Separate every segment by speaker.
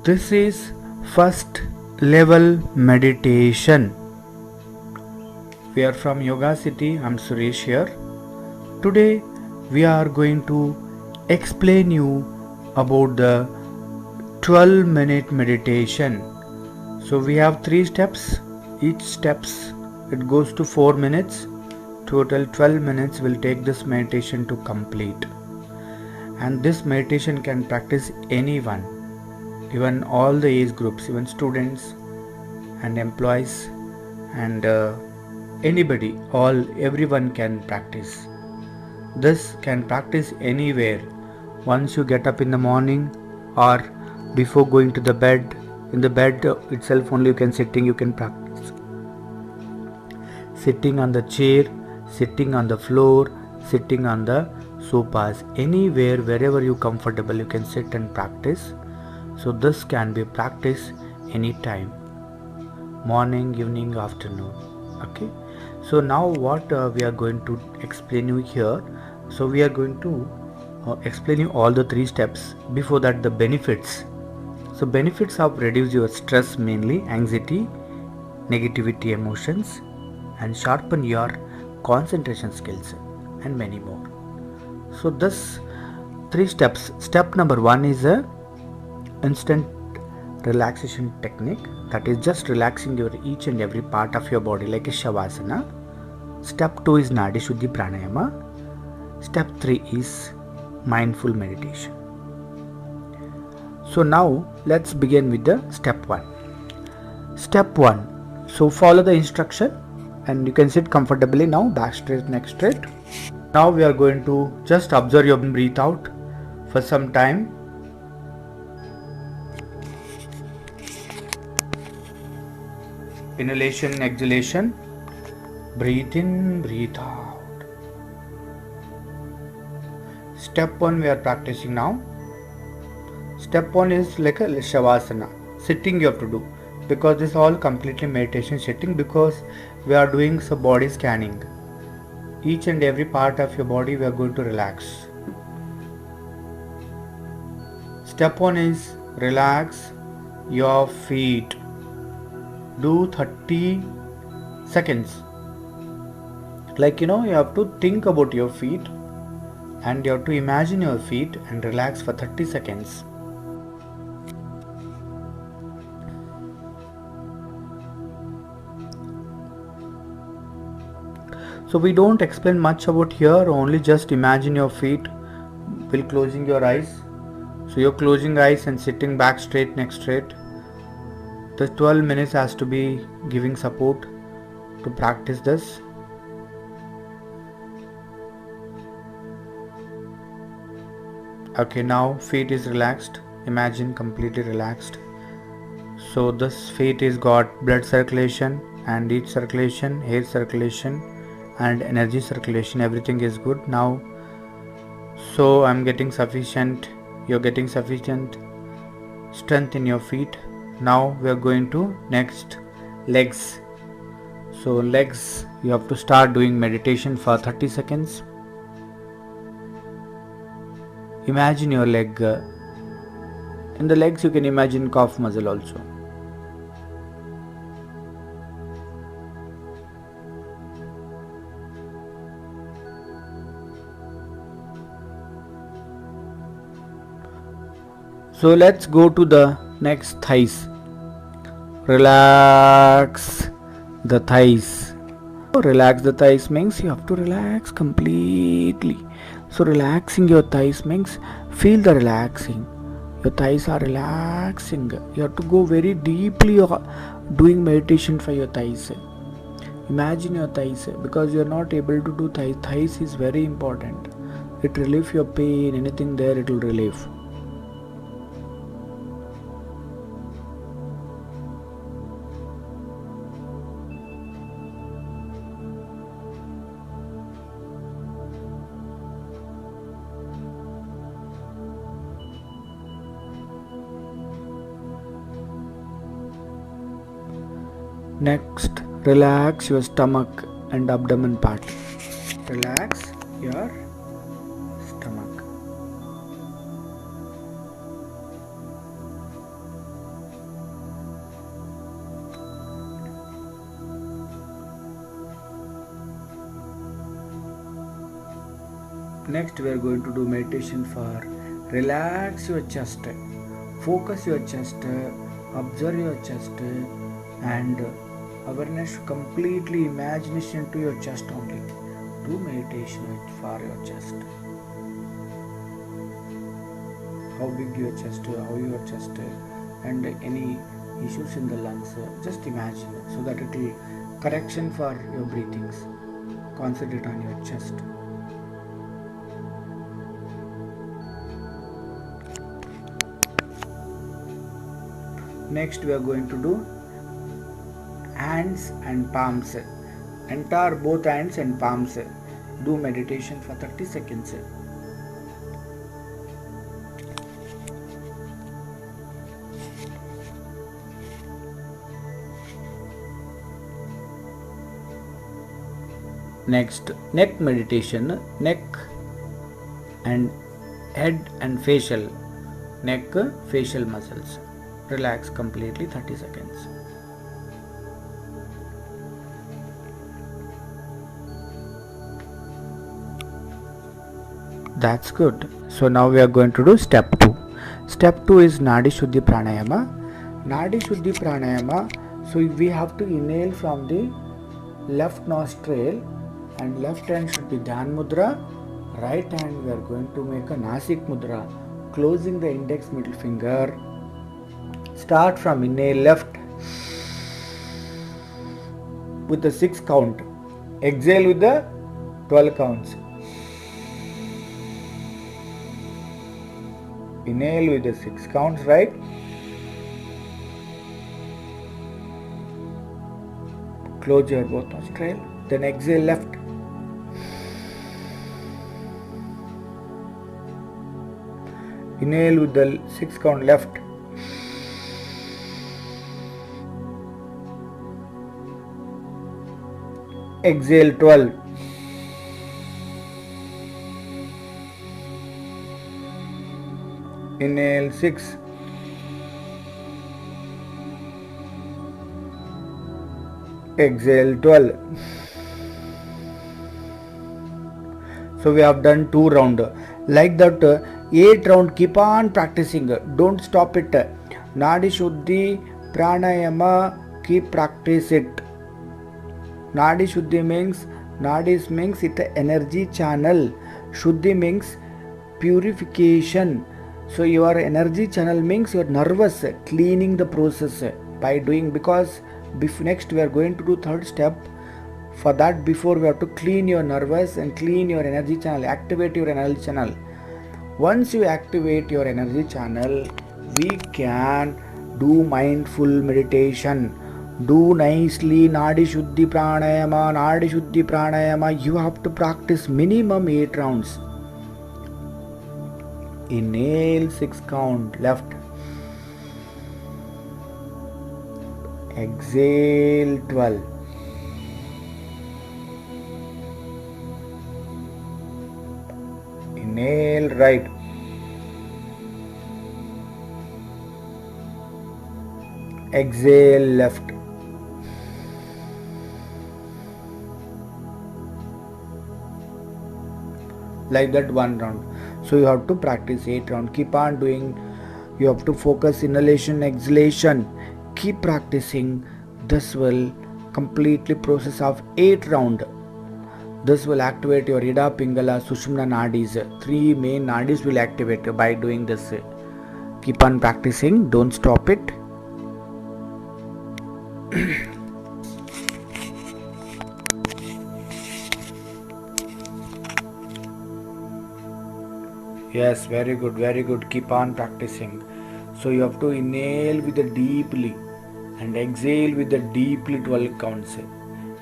Speaker 1: This is first level meditation. We are from Yoga City. I'm Suresh here. Today we are going to explain you about the 12-minute meditation. So we have 3 steps. Each steps it goes to 4 minutes. Total 12 minutes will take this meditation to complete. And this meditation can practice anyone, even all the age groups, even students and employees and anybody, everyone can practice. This can practice anywhere. Once you get up in the morning or before going to the bed, in the bed itself only you can practice. Sitting on the chair, sitting on the floor, sitting on the sofas, anywhere, wherever you comfortable, you can sit and practice. So this can be practiced anytime, morning, evening, afternoon. Okay. So now what we are going to explain you here. So we are going to explain you all the 3 steps. Before that, the benefits. So benefits of reduce your stress, mainly anxiety, negativity emotions, and sharpen your concentration skills and many more. So this 3 steps. Step number 1 is a instant relaxation technique, that is just relaxing your each and every part of your body like a shavasana. Step 2 is Nadi Shuddhi Pranayama. Step 3 is mindful meditation. So now let's begin with the step 1. Step 1. So follow the instruction and you can sit comfortably now, back straight, neck straight. Now we are going to just observe your breath out for some time. Inhalation, exhalation. Breathe in, breathe out. Step 1 we are practicing now. Step 1 is like a shavasana. Sitting you have to do, because this is all completely meditation sitting, because we are doing some body scanning. Each and every part of your body we are going to relax. Step 1 is relax your feet. Do 30 seconds. Like you have to think about your feet and you have to imagine your feet and relax for 30 seconds. So we don't explain much about here, only just imagine your feet while closing your eyes. So you're closing eyes and sitting back straight, neck straight. The 12 minutes has to be giving support to practice this. Okay, now feet is relaxed. Imagine completely relaxed. So this feet is got blood circulation and heat circulation, air circulation and energy circulation. Everything is good now. So I'm getting sufficient, you're getting sufficient strength in your feet. Now we are going to next legs. So legs, you have to start doing meditation for 30 seconds. Imagine your leg. In the legs you can imagine calf muscle also. So let's go to the next thighs. Relax the thighs. Relax the thighs means you have to relax completely. So relaxing your thighs means feel the relaxing. Your thighs are relaxing. You have to go very deeply doing meditation for your thighs. Imagine your thighs, because you are not able to do thighs. Thighs is very important. It relieves your pain, anything there it will relieve. Next, relax your stomach and abdomen part. Relax your stomach. Next we are going to do meditation for relax your chest, focus your chest, observe your chest, and awareness completely imagination to your chest only. Do meditation for your chest. How big your chest, how your chest, and any issues in the lungs, just imagine so that it will correction for your breathings. Concentrate on your chest. Next we are going to do hands and palms. Entire both hands and palms. Do meditation for 30 seconds. Next, neck meditation, neck and head and facial, neck, facial muscles. Relax completely 30 seconds. That's good. So now we are going to do step 2. Step 2 is Nadi Shuddhi Pranayama. Nadi Shuddhi Pranayama, so we have to inhale from the left nostril and left hand should be Dhyan Mudra. Right hand we are going to make a Nasik Mudra, closing the index middle finger. Start from inhale left with the 6 count. Exhale with the 12 counts. Inhale with the 6 counts, right? Close your both nostrils. Then exhale left. Inhale with the 6 count left. Exhale 12. Inhale 6. Exhale 12. So we have done 2 rounds. Like that 8 round, keep on practicing. Don't stop it. Nadi Shuddhi Pranayama, keep practice it. Nadi Shuddhi means, Nadis means it energy channel. Shuddhi means purification. So your energy channel means your nervous cleaning the process by doing, because next we are going to do 3rd step. For that, before we have to clean your nervous and clean your energy channel, activate your energy channel. Once you activate your energy channel, we can do mindful meditation. Do nicely Nadi Shuddhi Pranayama, Nadi Shuddhi Pranayama. You have to practice minimum 8 rounds. Inhale 6 count left. Exhale 12. Inhale right. Exhale left. Like that 1 round. So you have to practice 8 rounds. Keep on doing. You have to focus inhalation, exhalation. Keep practicing. This will completely process of 8 round. This will activate your Ida, Pingala, Sushumna nadis. 3 main nadis will activate by doing this. Keep on practicing. Don't stop it. Yes, very good, very good. Keep on practicing. So you have to inhale with the deeply and exhale with the deeply 12 counts.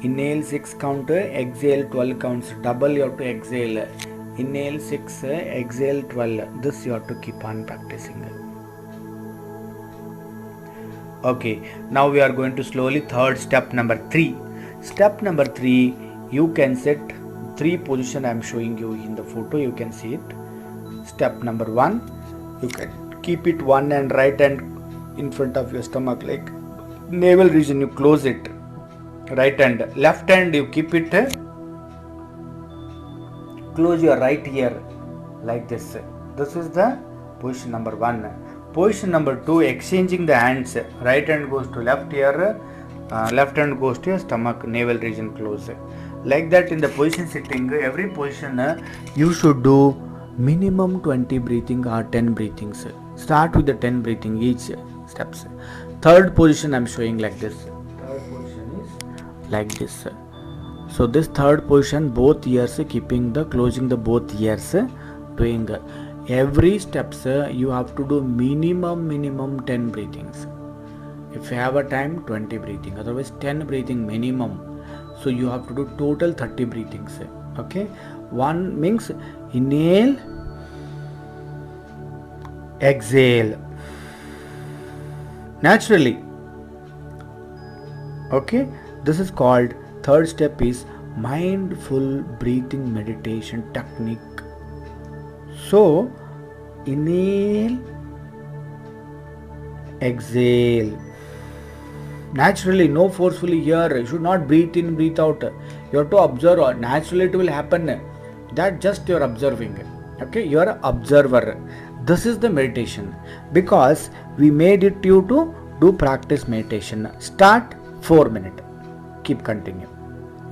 Speaker 1: Inhale 6 count, exhale 12 counts. Double you have to exhale. Inhale 6, exhale 12. This you have to keep on practicing. Okay, now we are going to slowly 3rd step number 3. Step number 3, you can set 3 position I am showing you in the photo. You can see it. Step number 1, you can keep it one hand, right hand in front of your stomach, like navel region, you close it. Right hand. Left hand you keep it close your right ear like this. This is the position number 1. Position number 2, exchanging the hands. Right hand goes to left ear, left hand goes to your stomach, navel region close. Like that in the position sitting, every position you should do minimum 20 breathing or 10 breathings. Start with the 10 breathing each steps. Third position I am showing like this. Third position is like this. So this third position, both ears keeping the closing the both ears, doing every steps you have to do minimum 10 breathings. If you have a time, 20 breathing, otherwise 10 breathing minimum. So you have to do total 30 breathings. Okay, one means inhale, exhale naturally. Okay, this is called, third step is mindful breathing meditation technique. So inhale, exhale naturally, no forcefully here. You should not breathe in, breathe out. You have to observe. Naturally it will happen. That just you are observing. Okay, you are an observer. This is the meditation, because we made it you to do practice meditation. Start 4 minutes. Keep continue.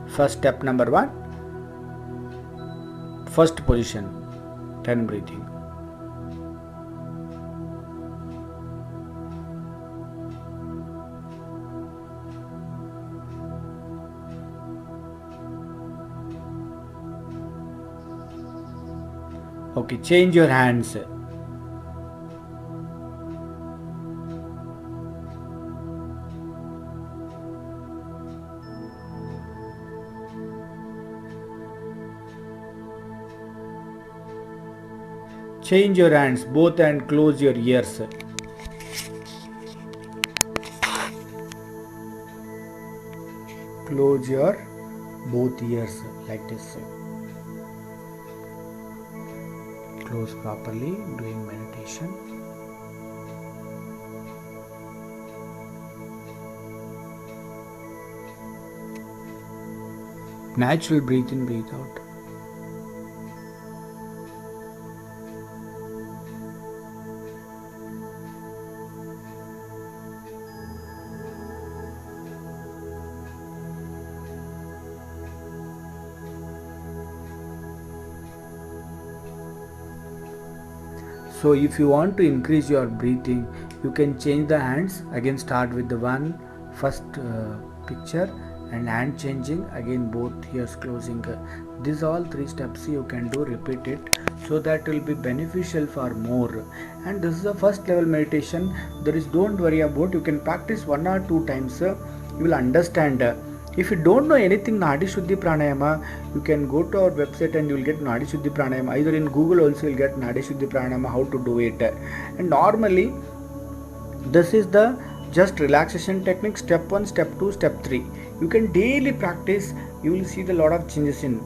Speaker 1: First step number 1. First position, 10 breathing. Okay, change your hands. Change your hands, both, and close your ears. Close your both ears like this. Close properly, doing meditation. Natural breathe in, breathe out. So if you want to increase your breathing, you can change the hands. Again start with the first picture and hand changing, again both ears closing. These all 3 steps you can do, repeat it, so that will be beneficial for more. And this is the first level meditation. There is, don't worry about, you can practice 1 or 2 times. You will understand. If you don't know anything Nadi Shuddhi Pranayama, you can go to our website and you will get Nadi Shuddhi Pranayama. Either in Google also you will get Nadi Shuddhi Pranayama, how to do it. And normally this is the just relaxation technique, step 1, step 2, step 3. You can daily practice, you will see the lot of changes in.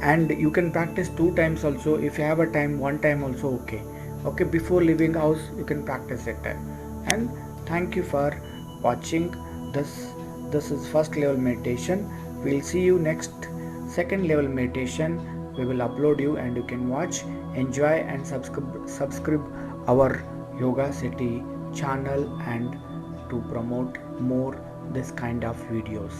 Speaker 1: And you can practice 2 times also. If you have a time, 1 time also okay. Okay, before leaving house you can practice it. And thank you for watching this. This is first level meditation. We'll see you next second level meditation. We will upload you and you can watch, enjoy, and subscribe our Yoga City channel and to promote more this kind of videos.